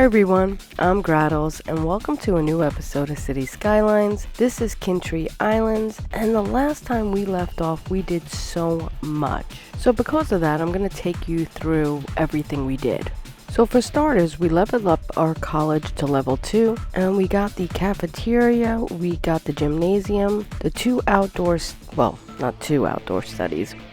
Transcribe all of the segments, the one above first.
Hi everyone, I'm Grahtles and welcome to a new episode of City Skylines. This is Kyntre Islands, and the last time we left off we did so much. So because of that, I'm going to take you through everything we did. So for starters, we leveled up our college to level 2, and we got the cafeteria, we got the gymnasium, the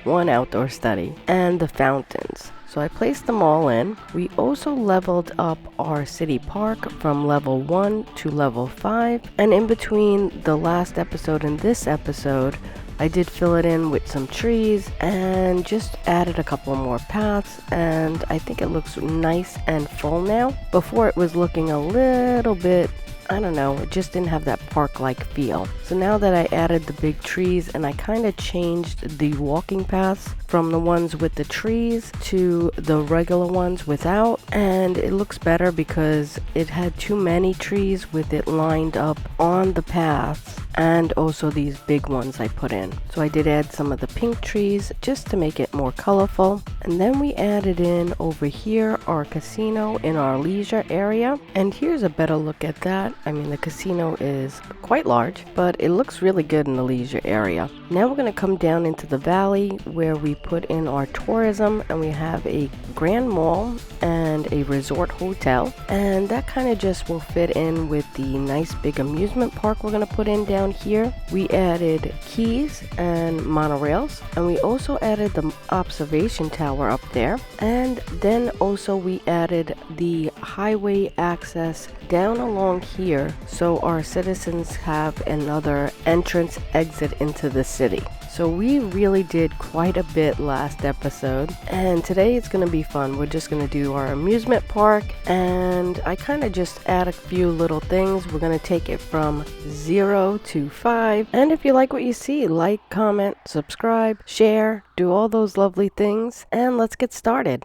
one outdoor study, and the fountains. So I placed them all in. We also leveled up our city park from level 1 to level 5, and in between the last episode and this episode, I did fill it in with some trees and just added a couple more paths, and I think it looks nice and full now. Before it was looking a little bit, it just didn't have that park-like feel. So now that I added the big trees and I kind of changed the walking paths from the ones with the trees to the regular ones without, and it looks better because it had too many trees with it lined up on the paths, and also these big ones I put in. So I did add some of the pink trees just to make it more colorful. And then we added in over here our casino in our leisure area, and here's a better look at that. The casino is quite large, but it looks really good in the leisure area. Now we're going to come down into the valley where we put in our tourism, and we have a grand mall and a resort hotel, and that kind of just will fit in with the nice big amusement park we're going to put in down here. We added keys and monorails, and we also added the observation tower up there, and then also we added the highway access down along here so our citizens have another entrance exit into the city. So we really did quite a bit last episode, and today it's going to be fun. We're just going to do our amusement park, and I kind of just add a few little things. We're going to take it from 0 to 5, and if you like what you see, like, comment, subscribe, share, do all those lovely things, and let's get started.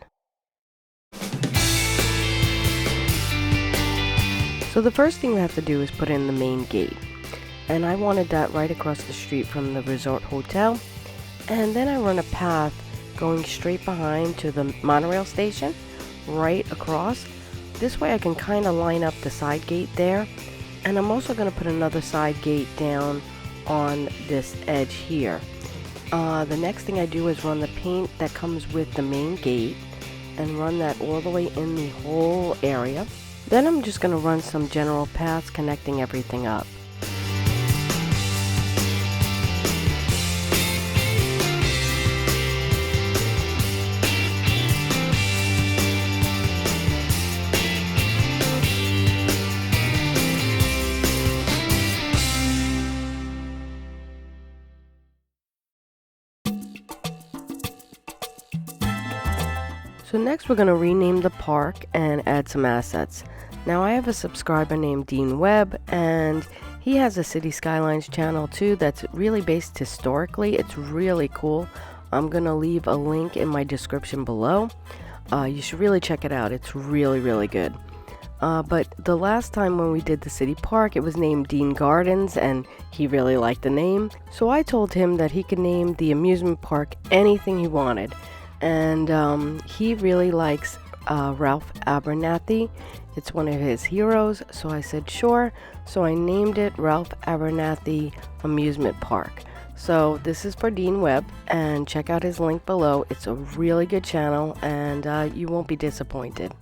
So the first thing we have to do is put in the main gate, and I wanted that right across the street from the resort hotel, and then I run a path going straight behind to the monorail station right across. This way I can kind of line up the side gate there, and I'm also going to put another side gate down on this edge here. The next thing I do is run the paint that comes with the main gate and run that all the way in the whole area. Then I'm just going to run some general paths connecting everything up. So next we're going to rename the park and add some assets. Now I have a subscriber named Dean Webb, and he has a City Skylines channel too that's really based historically. It's really cool. I'm going to leave a link in my description below. You should really check it out. It's really, really good. But the last time when we did the city park, it was named Dean Gardens, and he really liked the name. So I told him that he could name the amusement park anything he wanted. And he really likes Ralph Abernathy. It's one of his heroes, so I said sure. So I named it Ralph Abernathy Amusement Park. So this is for Dean Webb, and check out his link below. It's a really good channel, and you won't be disappointed.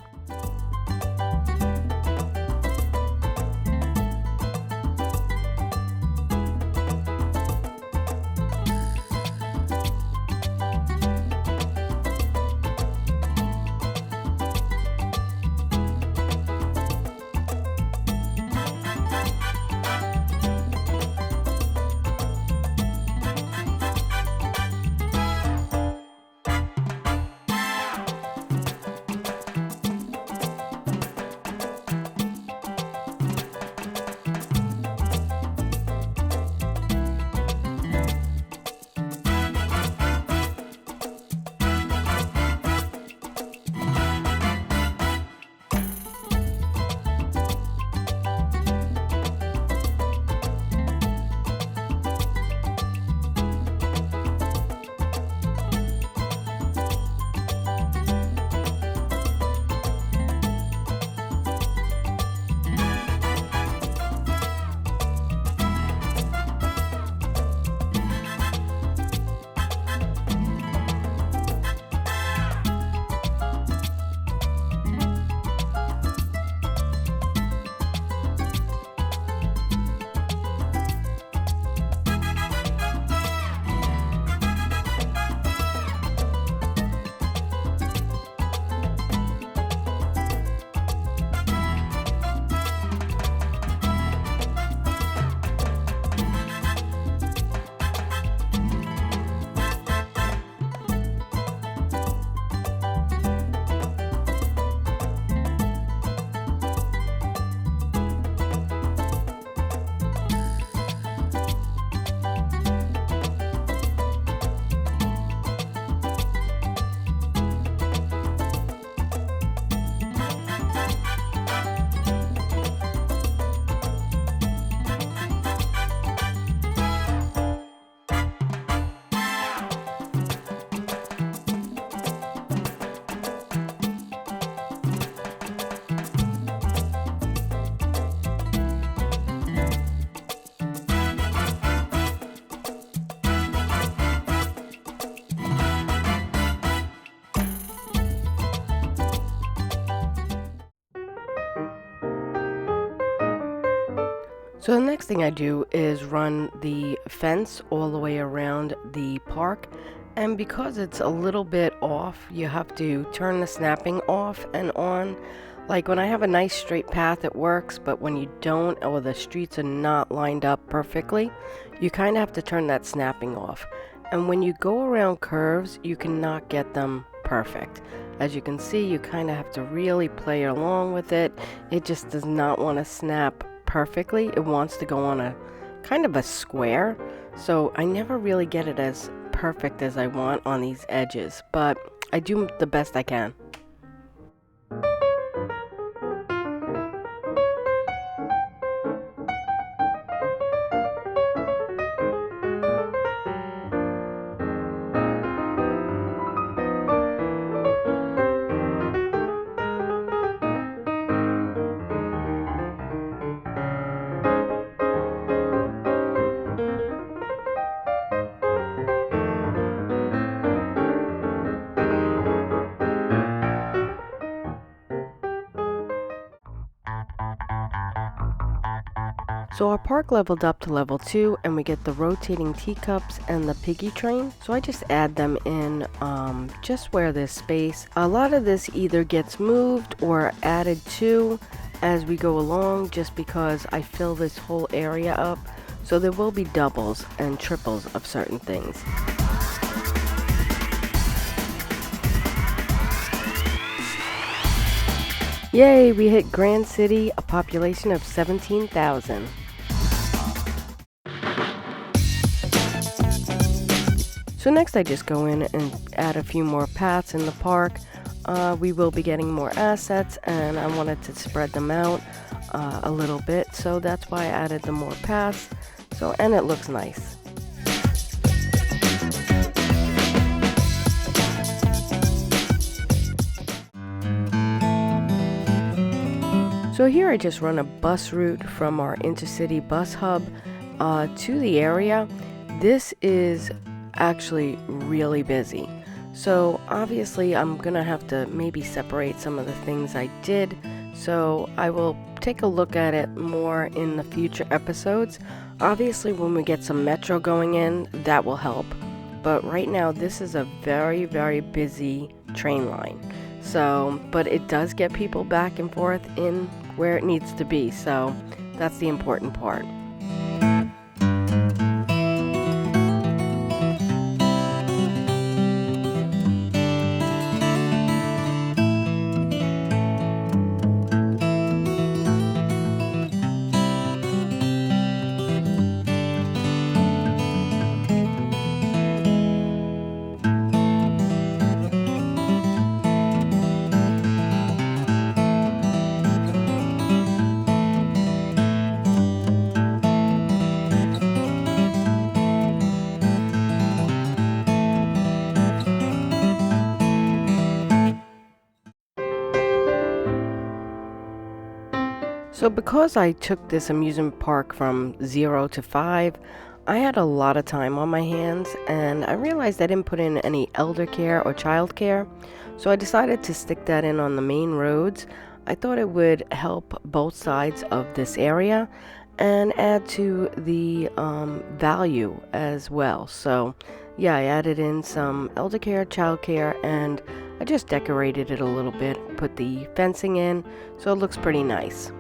So the next thing I do is run the fence all the way around the park. And because it's a little bit off, you have to turn the snapping off and on. Like when I have a nice straight path, it works, but when you don't, or the streets are not lined up perfectly, you kind of have to turn that snapping off. And when you go around curves, you cannot get them perfect. As you can see, you kind of have to really play along with it. It just does not want to snap perfectly. It wants to go on a kind of a square. So I never really get it as perfect as I want on these edges, but I do the best I can. So our park leveled up to level 2 and we get the rotating teacups and the piggy train. So I just add them in just where there's space. A lot of this either gets moved or added to as we go along just because I fill this whole area up. So there will be doubles and triples of certain things. Yay, we hit Grand City, a population of 17,000. So next I just go in and add a few more paths in the park. We will be getting more assets and I wanted to spread them out a little bit, so that's why I added the more paths. So, and it looks nice. So here I just run a bus route from our intercity bus hub to the area. This is actually really busy. So obviously I'm gonna have to maybe separate some of the things I did. So I will take a look at it more in the future episodes. Obviously when we get some metro going in, that will help. But right now this is a very, very busy train line. So, but it does get people back and forth in where it needs to be. So that's the important part. So because I took this amusement park from 0 to 5, I had a lot of time on my hands and I realized I didn't put in any eldercare or childcare. So I decided to stick that in on the main roads. I thought it would help both sides of this area and add to the value as well. So yeah, I added in some eldercare, childcare, and I just decorated it a little bit, put the fencing in, so it looks pretty nice.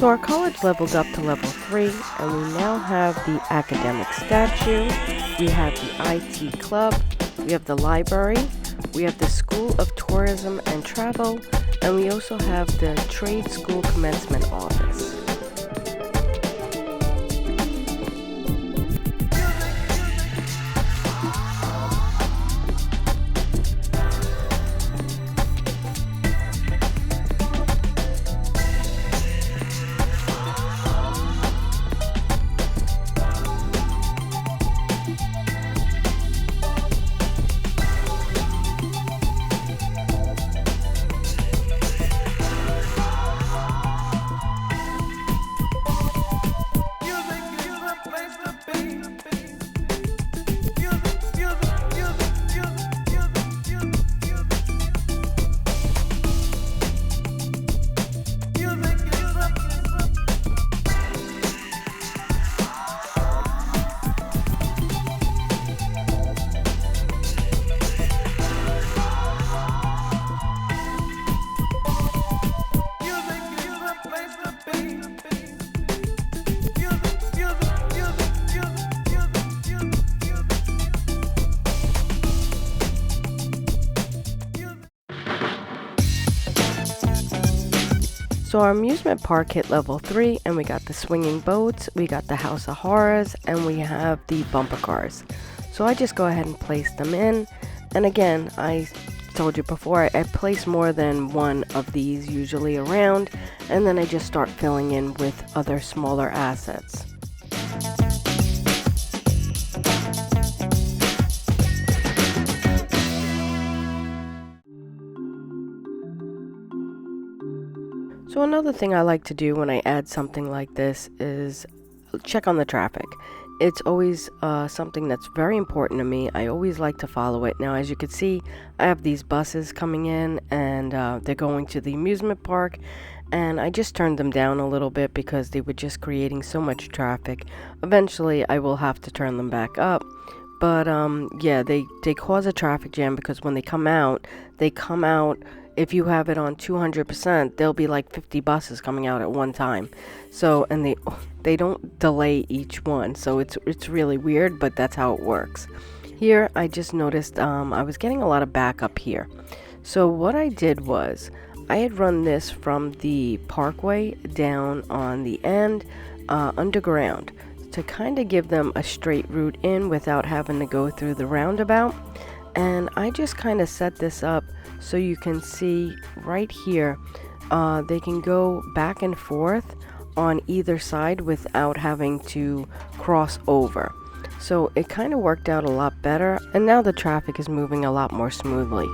So our college leveled up to level 3, and we now have the academic statue, we have the IT club, we have the library, we have the School of Tourism and Travel, and we also have the Trade School Commencement Office. So our amusement park hit level 3, and we got the swinging boats, we got the House of Horrors, and we have the bumper cars. So I just go ahead and place them in, and again, I told you before, I place more than one of these usually around, and then I just start filling in with other smaller assets. So another thing I like to do when I add something like this is check on the traffic. It's always something that's very important to me. I always like to follow it. Now, as you can see, I have these buses coming in, and they're going to the amusement park, and I just turned them down a little bit because they were just creating so much traffic. Eventually, I will have to turn them back up. But yeah, they cause a traffic jam because when they come out, if you have it on 200%, there'll be like 50 buses coming out at one time. So, and they don't delay each one. So it's really weird, but that's how it works. Here, I just noticed I was getting a lot of backup here. So what I did was I had run this from the parkway down on the end underground to kind of give them a straight route in without having to go through the roundabout. And I just kind of set this up so you can see right here, they can go back and forth on either side without having to cross over. So it kind of worked out a lot better, and now the traffic is moving a lot more smoothly.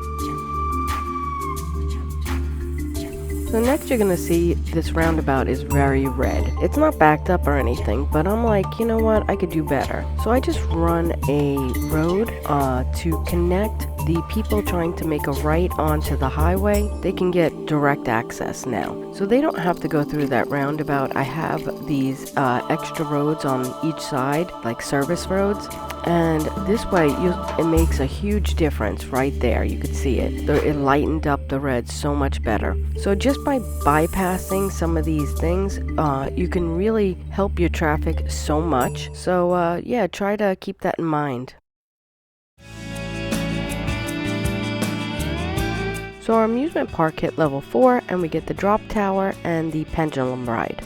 So next you're going to see this roundabout is very red. It's not backed up or anything, but I'm like, you know what, I could do better. So I just run a road to connect the people trying to make a right onto the highway. They can get direct access now. So they don't have to go through that roundabout. I have these extra roads on each side, like service roads. And this way, it makes a huge difference right there. You could see it. It lightened up the red so much better. So just by bypassing some of these things, you can really help your traffic so much. So yeah, try to keep that in mind. So our amusement park hit level 4, and we get the drop tower and the pendulum ride.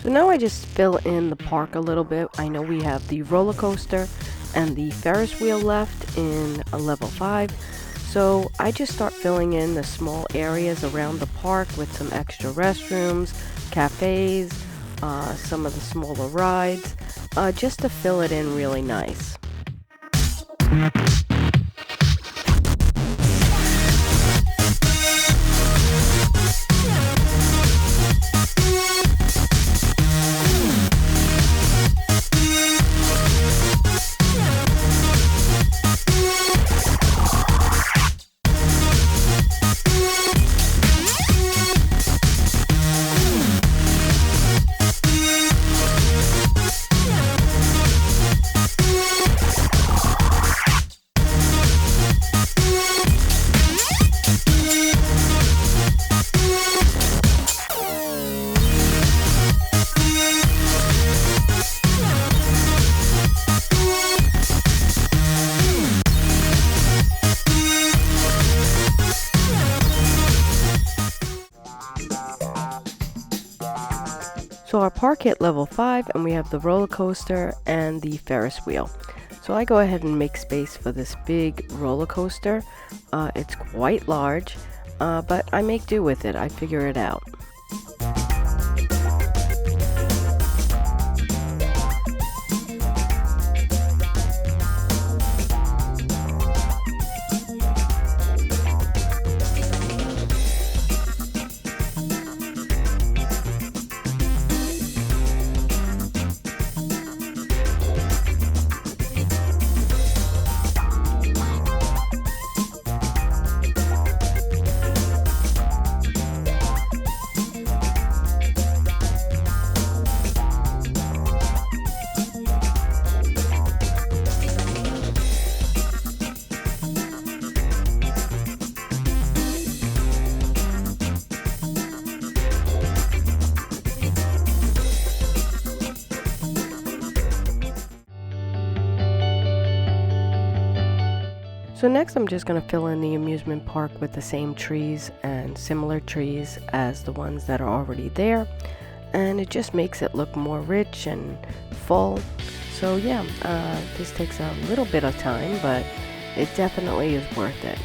So now I just fill in the park a little bit. I know we have the roller coaster and the Ferris wheel left in a level 5. So I just start filling in the small areas around the park with some extra restrooms, cafes, some of the smaller rides, just to fill it in really nice. park hit level 5, and we have the roller coaster and the Ferris wheel. So I go ahead and make space for this big roller coaster. It's quite large, but I make do with it. I figure it out. So next I'm just going to fill in the amusement park with the same trees and similar trees as the ones that are already there, and it just makes it look more rich and full. So yeah, this takes a little bit of time, but it definitely is worth it.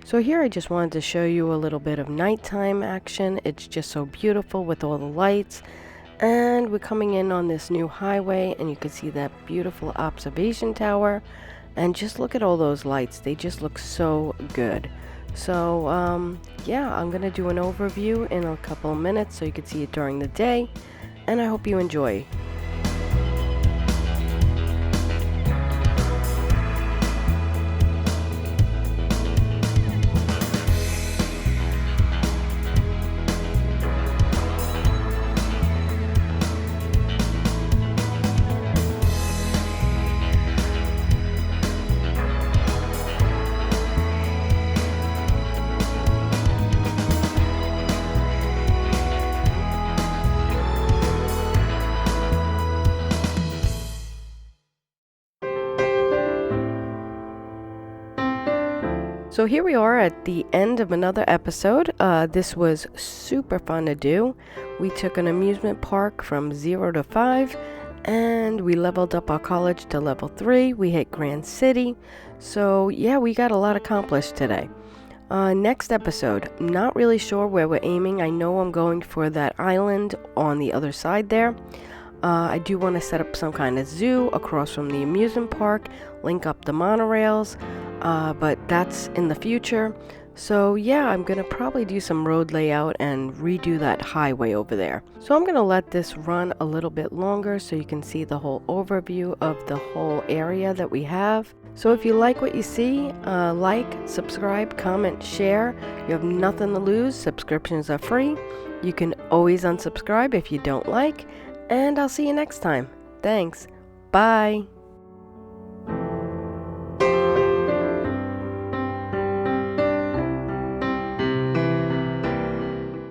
So here I just wanted to show you a little bit of nighttime action. It's just so beautiful with all the lights. And we're coming in on this new highway, and you can see that beautiful observation tower. And just look at all those lights. They just look so good. So yeah, I'm going to do an overview in a couple of minutes so you can see it during the day. And I hope you enjoy. So here we are at the end of another episode. This was super fun to do. We took an amusement park from 0 to 5, and we leveled up our college to level 3. We hit Grand City. So yeah, we got a lot accomplished today. Next episode, not really sure where we're aiming. I know I'm going for that island on the other side there. I do want to set up some kind of zoo across from the amusement park, link up the monorails, but that's in the future. So yeah, I'm going to probably do some road layout and redo that highway over there. So I'm going to let this run a little bit longer so you can see the whole overview of the whole area that we have. So if you like what you see, like, subscribe, comment, share. You have nothing to lose. Subscriptions are free. You can always unsubscribe if you don't like. And I'll see you next time. Thanks. Bye.